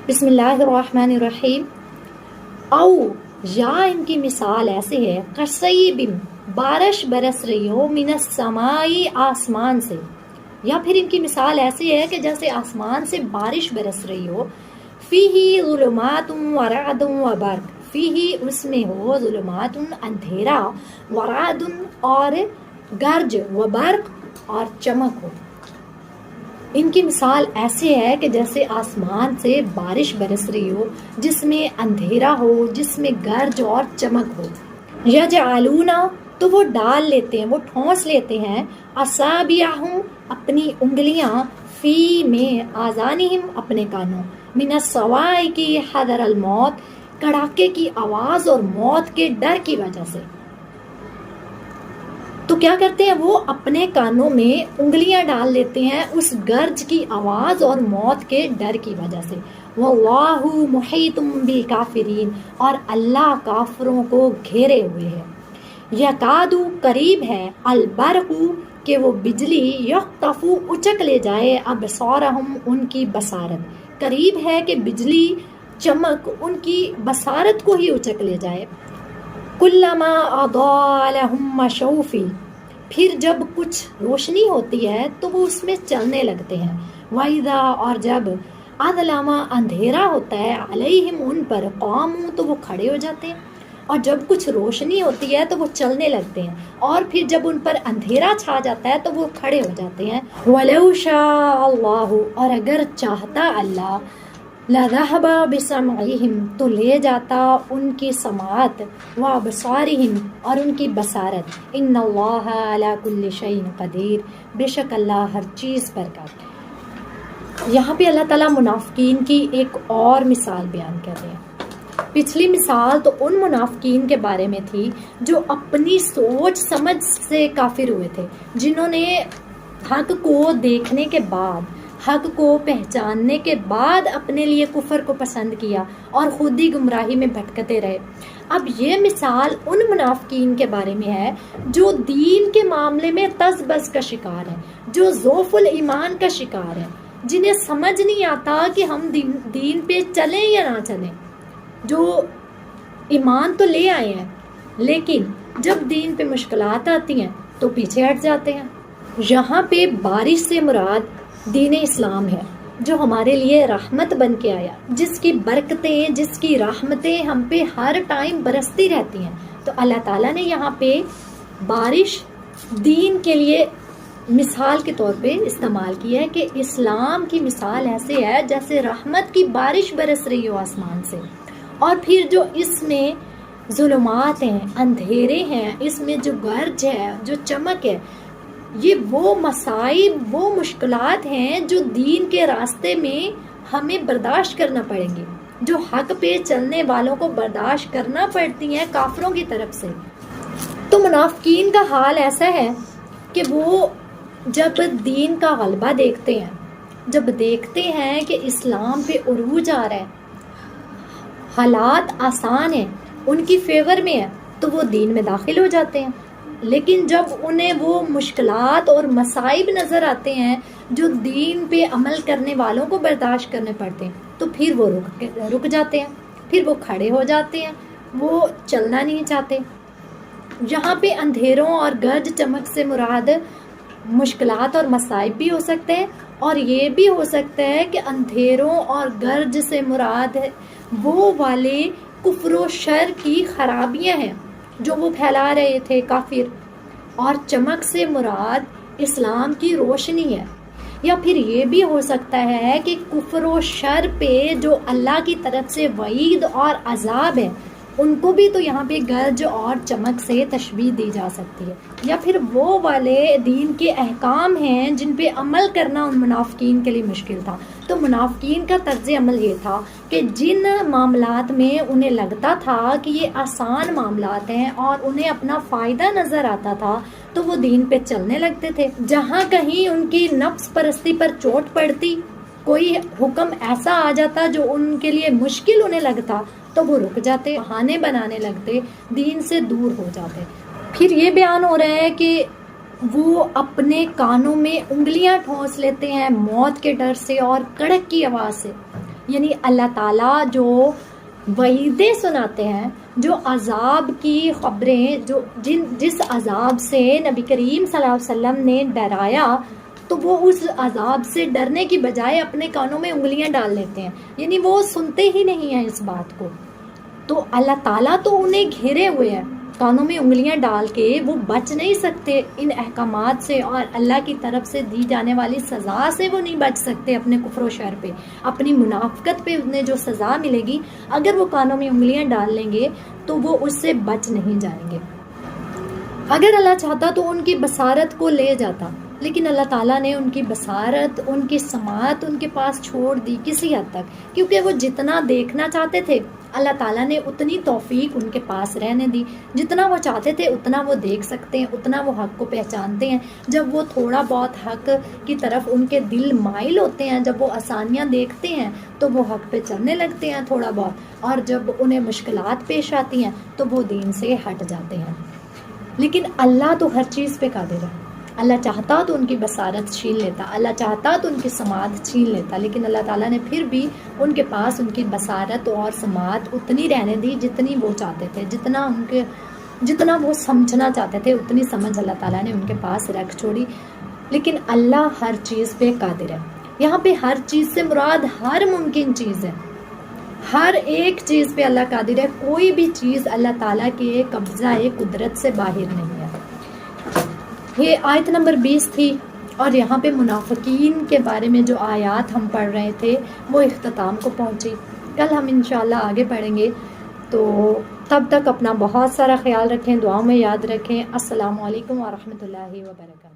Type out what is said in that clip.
بسم اللہ الرحمن الرحیم۔ او یا ان کی مثال ایسے ہے، قصیب بارش برس رہی ہو، من السمائی آسمان سے، یا پھر ان کی مثال ایسی ہے کہ جیسے آسمان سے بارش برس رہی ہو، فیہ ظلمات و رعد و برق، فیہ اس میں ہو ظلمات اندھیرا، و رعد اور گرج، و برق اور چمک ہو۔ ان کی مثال ایسے ہے کہ جیسے آسمان سے بارش برس رہی ہو جس میں اندھیرا ہو، جس میں گرج اور چمک ہو۔ یجعلون تو وہ ڈال لیتے ہیں، وہ ٹھونس لیتے ہیں، اصابعہم اپنی انگلیاں، فی میں آذانہم اپنے کانوں، من الصواعق حذر الموت کڑاکے کی آواز اور موت کے ڈر کی وجہ سے۔ تو کیا کرتے ہیں وہ اپنے کانوں میں انگلیاں ڈال لیتے ہیں اس گرج کی آواز اور موت کے ڈر کی وجہ سے۔ واللہ محیط بالکافرین اور اللہ کافروں کو گھیرے ہوئے ہے۔ یکاد قریب ہے، البرق کہ وہ بجلی، یخطف اچک لے جائے، ابصارہم ان کی بصارت، قریب ہے کہ بجلی چمک ان کی بصارت کو ہی اچک لے جائے۔ کلما اضاء لهم مشوا فیہ پھر جب کچھ روشنی ہوتی ہے تو وہ اس میں چلنے لگتے ہیں۔ وَإِذَا اور جب اظلم اندھیرا ہوتا ہے، علیہم ان پر، قاموا تو وہ کھڑے ہو جاتے ہیں، اور جب کچھ روشنی ہوتی ہے تو وہ چلنے لگتے ہیں، اور پھر جب ان پر اندھیرا چھا جاتا ہے تو وہ کھڑے ہو جاتے ہیں۔ وَلَوْ شَاءَ اللَّهُ اور اگر چاہتا اللہ، لَذَهَبَ بِسَمْعِهِمْ تو لے جاتا ان کی سماعت، وَأَبْصَارِهِمْ اور ان کی بصارت، إِنَّ اللَّهَ عَلَى كُلِّ شَيْءٍ قَدِيرٌ بے شک اللہ ہر چیز پر قادر ہے۔ یہاں پہ اللہ تعالیٰ منافقین کی ایک اور مثال بیان کر رہے ہیں۔ پچھلی مثال تو ان منافقین کے بارے میں تھی جو اپنی سوچ سمجھ سے کافر ہوئے تھے، جنہوں نے حق کو دیکھنے کے بعد، حق کو پہچاننے کے بعد اپنے لیے کفر کو پسند کیا اور خود ہی گمراہی میں بھٹکتے رہے۔ اب یہ مثال ان منافقین کے بارے میں ہے جو دین کے معاملے میں تز بز کا شکار ہے، جو ضعف الایمان کا شکار ہے، جنہیں سمجھ نہیں آتا کہ ہم دین پہ چلیں یا نہ چلیں، جو ایمان تو لے آئے ہیں لیکن جب دین پہ مشکلات آتی ہیں تو پیچھے ہٹ جاتے ہیں۔ یہاں پہ بارش سے مراد دین اسلام ہے جو ہمارے لیے رحمت بن کے آیا، جس کی برکتیں، جس کی رحمتیں ہم پہ ہر ٹائم برستی رہتی ہیں۔ تو اللہ تعالیٰ نے یہاں پہ بارش دین کے لیے مثال کے طور پہ استعمال کیا ہے کہ اسلام کی مثال ایسے ہے جیسے رحمت کی بارش برس رہی ہو آسمان سے، اور پھر جو اس میں ظلمات ہیں، اندھیرے ہیں، اس میں جو گرج ہے، جو چمک ہے، یہ وہ مصائب، وہ مشکلات ہیں جو دین کے راستے میں ہمیں برداشت کرنا پڑیں گے، جو حق پہ چلنے والوں کو برداشت کرنا پڑتی ہیں کافروں کی طرف سے۔ تو منافقین کا حال ایسا ہے کہ وہ جب دین کا غلبہ دیکھتے ہیں، جب دیکھتے ہیں کہ اسلام پہ عروج آ رہا ہے، حالات آسان ہیں، ان کی فیور میں ہے، تو وہ دین میں داخل ہو جاتے ہیں۔ لیکن جب انہیں وہ مشکلات اور مصائب نظر آتے ہیں جو دین پہ عمل کرنے والوں کو برداشت کرنے پڑتے ہیں تو پھر وہ رک جاتے ہیں، پھر وہ کھڑے ہو جاتے ہیں، وہ چلنا نہیں چاہتے۔ یہاں پہ اندھیروں اور گرج چمک سے مراد مشکلات اور مصائب بھی ہو سکتے ہیں، اور یہ بھی ہو سکتا ہے کہ اندھیروں اور گرج سے مراد وہ والے کفر و شر کی خرابیاں ہیں جو وہ پھیلا رہے تھے کافر، اور چمک سے مراد اسلام کی روشنی ہے۔ یا پھر یہ بھی ہو سکتا ہے کہ کفر و شر پہ جو اللہ کی طرف سے وعید اور عذاب ہے ان کو بھی تو یہاں پہ گرج اور چمک سے تشبیہ دی جا سکتی ہے۔ یا پھر وہ والے دین کے احکام ہیں جن پہ عمل کرنا ان منافقین کے لیے مشکل تھا۔ تو منافقین کا طرز عمل یہ تھا کہ جن معاملات میں انہیں لگتا تھا کہ یہ آسان معاملات ہیں اور انہیں اپنا فائدہ نظر آتا تھا تو وہ دین پہ چلنے لگتے تھے۔ جہاں کہیں ان کی نفس پرستی پر چوٹ پڑتی، کوئی حکم ایسا آ جاتا جو ان کے لیے مشکل انہیں لگتا تو وہ رک جاتے، بہانے بنانے لگتے، دین سے دور ہو جاتے۔ پھر یہ بیان ہو رہا ہے کہ وہ اپنے کانوں میں انگلیاں ٹھونس لیتے ہیں موت کے ڈر سے اور کڑک کی آواز سے۔ یعنی اللہ تعالیٰ جو وعیدیں سناتے ہیں، جو عذاب کی خبریں، جس عذاب سے نبی کریم صلی اللہ علیہ وسلم نے ڈرایا، تو وہ اس عذاب سے ڈرنے کی بجائے اپنے کانوں میں انگلیاں ڈال لیتے ہیں، یعنی وہ سنتے ہی نہیں ہیں اس بات کو۔ تو اللہ تعالیٰ تو انہیں گھیرے ہوئے ہیں، کانوں میں انگلیاں ڈال کے وہ بچ نہیں سکتے ان احکامات سے، اور اللہ کی طرف سے دی جانے والی سزا سے وہ نہیں بچ سکتے۔ اپنے کفر و شر پہ، اپنی منافقت پہ انہیں جو سزا ملے گی، اگر وہ کانوں میں انگلیاں ڈال لیں گے تو وہ اس سے بچ نہیں جائیں گے۔ اگر اللہ چاہتا تو ان کی بصارت کو لے جاتا، لیکن اللہ تعالیٰ نے ان کی بصارت، ان کی سماعت ان کے پاس چھوڑ دی کسی حد تک، کیونکہ وہ جتنا دیکھنا چاہتے تھے اللہ تعالیٰ نے اتنی توفیق ان کے پاس رہنے دی، جتنا وہ چاہتے تھے اتنا وہ دیکھ سکتے ہیں، اتنا وہ حق کو پہچانتے ہیں۔ جب وہ تھوڑا بہت حق کی طرف ان کے دل مائل ہوتے ہیں، جب وہ آسانیاں دیکھتے ہیں تو وہ حق پہ چلنے لگتے ہیں تھوڑا بہت، اور جب انہیں مشکلات پیش آتی ہیں تو وہ دین سے ہٹ جاتے ہیں۔ لیکن اللہ تو ہر چیز پہ قادر ہے، اللہ چاہتا تو ان کی بصارت چھین لیتا، اللہ چاہتا تو ان کی سماعت چھین لیتا، لیکن اللہ تعالیٰ نے پھر بھی ان کے پاس ان کی بصارت اور سماعت اتنی رہنے دی جتنی وہ چاہتے تھے، جتنا وہ سمجھنا چاہتے تھے اتنی سمجھ اللہ تعالیٰ نے ان کے پاس رکھ چھوڑی۔ لیکن اللہ ہر چیز پہ قادر ہے۔ یہاں پہ ہر چیز سے مراد ہر ممکن چیز ہے، ہر ایک چیز پہ اللہ قادر ہے، کوئی بھی چیز اللہ تعالیٰ کے قبضہ قدرت سے باہر نہیں ہے۔ یہ آیت نمبر 20 تھی، اور یہاں پہ منافقین کے بارے میں جو آیات ہم پڑھ رہے تھے وہ اختتام کو پہنچی۔ کل ہم انشاءاللہ آگے پڑھیں گے، تو تب تک اپنا بہت سارا خیال رکھیں، دعاؤں میں یاد رکھیں۔ السلام علیکم ورحمۃ اللہ وبرکاتہ۔